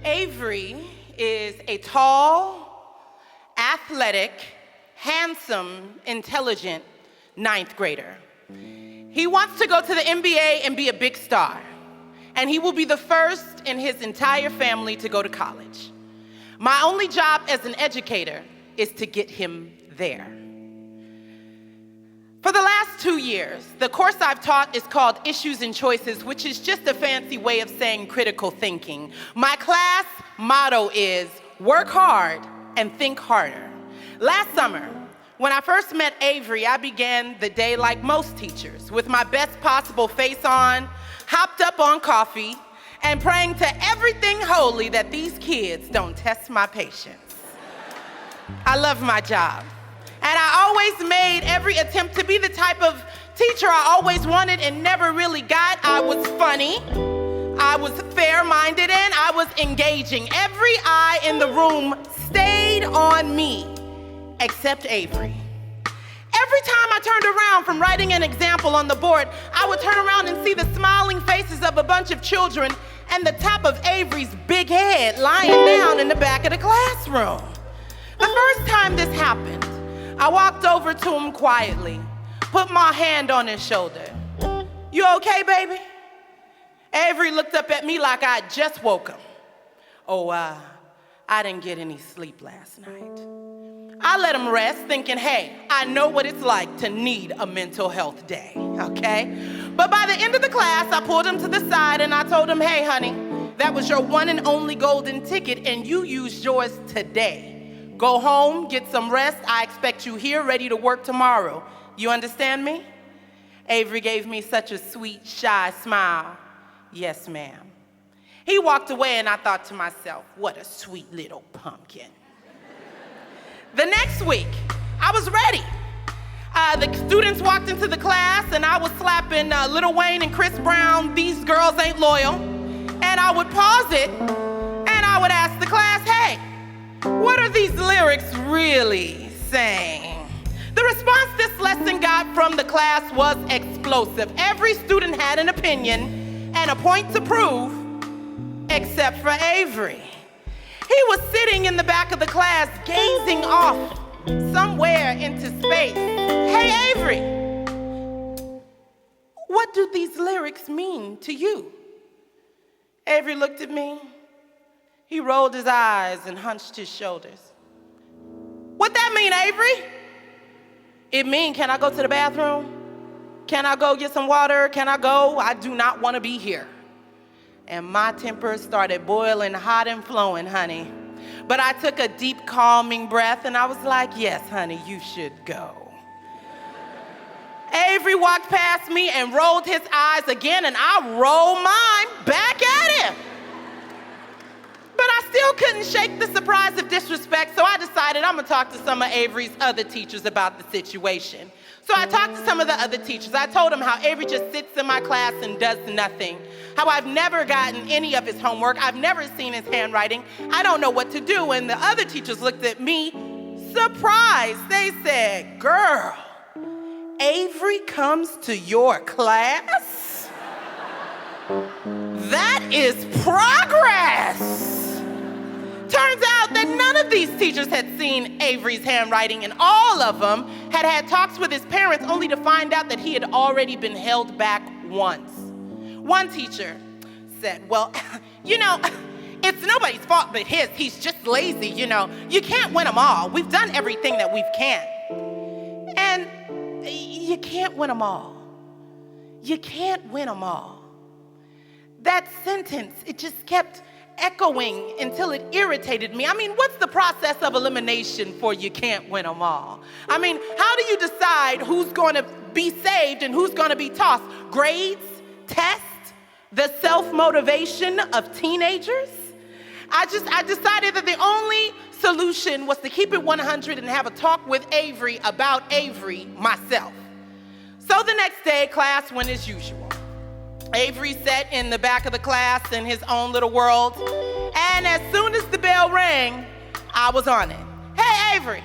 Avery is a tall, athletic, handsome, intelligent ninth grader. He wants to go to the NBA and be a big star, and he will be the first in his entire family to go to college. My only job as an educator is to get him there. For the last 2 years, the course I've taught is called Issues and Choices, which is just a fancy way of saying critical thinking. My class motto is work hard and think harder. Last summer, when I first met Avery, I began the day like most teachers, with my best possible face on, hopped up on coffee, and praying to everything holy that these kids don't test my patience. I love my job. And I always made every attempt to be the type of teacher I always wanted and never really got. I was funny, I was fair-minded, and I was engaging. Every eye in the room stayed on me, except Avery. Every time I turned around from writing an example on the board, I would turn around and see the smiling faces of a bunch of children and the top of Avery's big head lying down in the back of the classroom. The first time this happened, I walked over to him quietly, put my hand on his shoulder. "You okay, baby?" Avery looked up at me like I had just woke him. I didn't get any sleep last night. I let him rest, thinking, hey, I know what it's like to need a mental health day, okay? But by the end of the class, I pulled him to the side and I told him, hey, honey, that was your one and only golden ticket and you used yours today. Go home, get some rest. I expect you here ready to work tomorrow. You understand me? Avery gave me such a sweet, shy smile. Yes, ma'am. He walked away and I thought to myself, what a sweet little pumpkin. The next week, I was ready. The students walked into the class and I was slapping Lil Wayne and Chris Brown, These Girls Ain't Loyal. And I would pause it and I would ask the class, hey, what are these lyrics really saying? The response this lesson got from the class was explosive. Every student had an opinion and a point to prove, except for Avery. He was sitting in the back of the class, gazing off somewhere into space. Hey, Avery, what do these lyrics mean to you? Avery looked at me. He rolled his eyes and hunched his shoulders. What that mean, Avery? It mean, can I go to the bathroom? Can I go get some water? Can I go? I do not want to be here. And my temper started boiling hot and flowing, honey. But I took a deep, calming breath and I was like, yes, honey, you should go. Avery walked past me and rolled his eyes again and I rolled mine back at him. But I still couldn't shake the surprise of disrespect, so I decided I'm gonna talk to some of Avery's other teachers about the situation. So I talked to some of the other teachers. I told them how Avery just sits in my class and does nothing. How I've never gotten any of his homework. I've never seen his handwriting. I don't know what to do. And the other teachers looked at me surprised. They said, girl, Avery comes to your class? That is progress. Turns out that none of these teachers had seen Avery's handwriting, and all of them had had talks with his parents only to find out that he had already been held back once. One teacher said, well, you know, it's nobody's fault but his. He's just lazy, you know. You can't win them all. We've done everything that we can. And you can't win them all. You can't win them all. That sentence, it just kept echoing until it irritated me. I mean, what's the process of elimination for you can't win them all? I mean, how do you decide who's going to be saved and who's going to be tossed? Grades? Tests? The self-motivation of teenagers? I decided that the only solution was to keep it 100 and have a talk with Avery about Avery myself. So the next day, class went as usual. Avery sat in the back of the class in his own little world, and as soon as the bell rang, I was on it. Hey, Avery,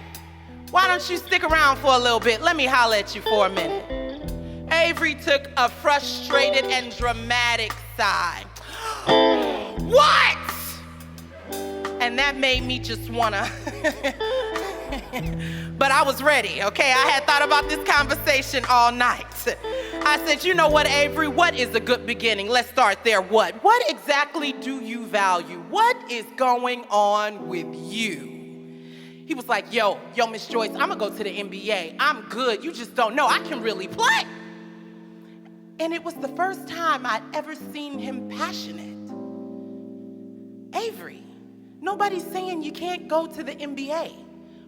why don't you stick around for a little bit? Let me holler at you for a minute. Avery took a frustrated and dramatic sigh. What? and that made me just wanna, but I was ready, okay? I had thought about this conversation all night. I said, you know what, Avery, what is a good beginning? Let's start there. What exactly do you value? What is going on with you? He was like, yo, Miss Joyce, I'm gonna go to the NBA. I'm good, you just don't know, I can really play. And it was the first time I'd ever seen him passionate. Avery, nobody's saying you can't go to the NBA,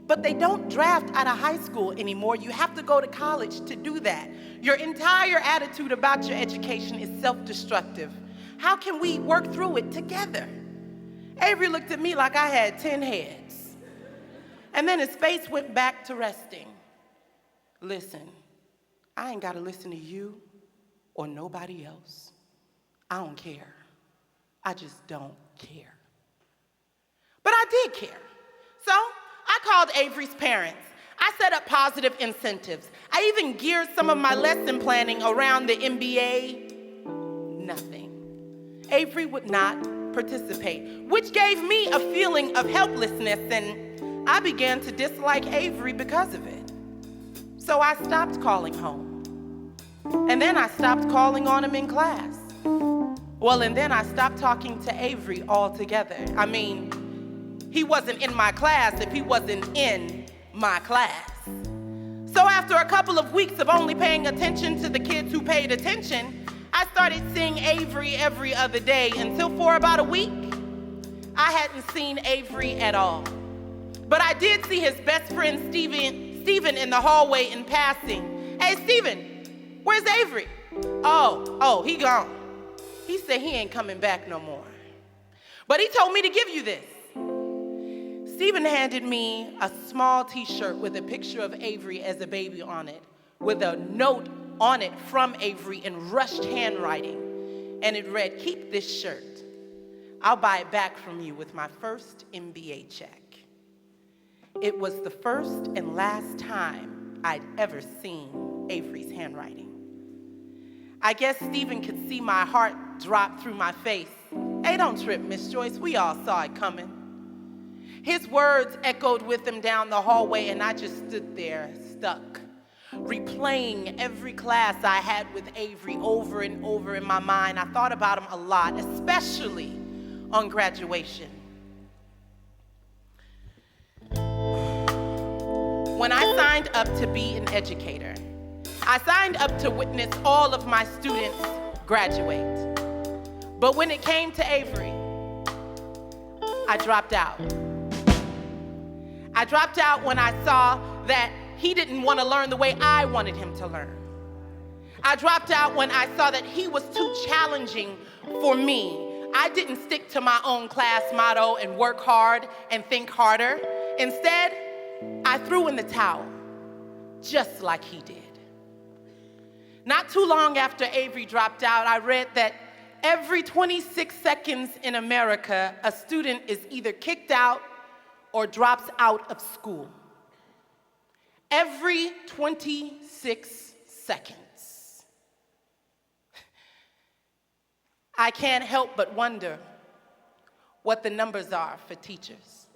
but they don't draft out of high school anymore. You have to go to college to do that. Your entire attitude about your education is self-destructive. How can we work through it together? Avery looked at me like I had 10 heads. And then his face went back to resting. Listen, I ain't gotta listen to you or nobody else. I don't care. I just don't care. But I did care. So I called Avery's parents. I set up positive incentives. I even geared some of my lesson planning around the NBA. Nothing. Avery would not participate, which gave me a feeling of helplessness, and I began to dislike Avery because of it. So I stopped calling home. And then I stopped calling on him in class. Well, and then I stopped talking to Avery altogether. I mean, he wasn't in my class if he wasn't in my class. So after a couple of weeks of only paying attention to the kids who paid attention, I started seeing Avery every other day until for about a week, I hadn't seen Avery at all. But I did see his best friend, Steven, in the hallway in passing. Hey, Steven, where's Avery? Oh, he gone. He said he ain't coming back no more. But he told me to give you this. Steven handed me a small t-shirt with a picture of Avery as a baby on it, with a note on it from Avery in rushed handwriting. And it read, keep this shirt. I'll buy it back from you with my first MBA check. It was the first and last time I'd ever seen Avery's handwriting. I guess Steven could see my heart drop through my face. Hey, don't trip, Miss Joyce, we all saw it coming. His words echoed with him down the hallway, and I just stood there, stuck, replaying every class I had with Avery over and over in my mind. I thought about him a lot, especially on graduation. When I signed up to be an educator, I signed up to witness all of my students graduate. But when it came to Avery, I dropped out. I dropped out when I saw that he didn't want to learn the way I wanted him to learn. I dropped out when I saw that he was too challenging for me. I didn't stick to my own class motto and work hard and think harder. Instead, I threw in the towel, just like he did. Not too long after Avery dropped out, I read that every 26 seconds in America, a student is either kicked out or drops out of school. Every 26 seconds. I can't help but wonder what the numbers are for teachers.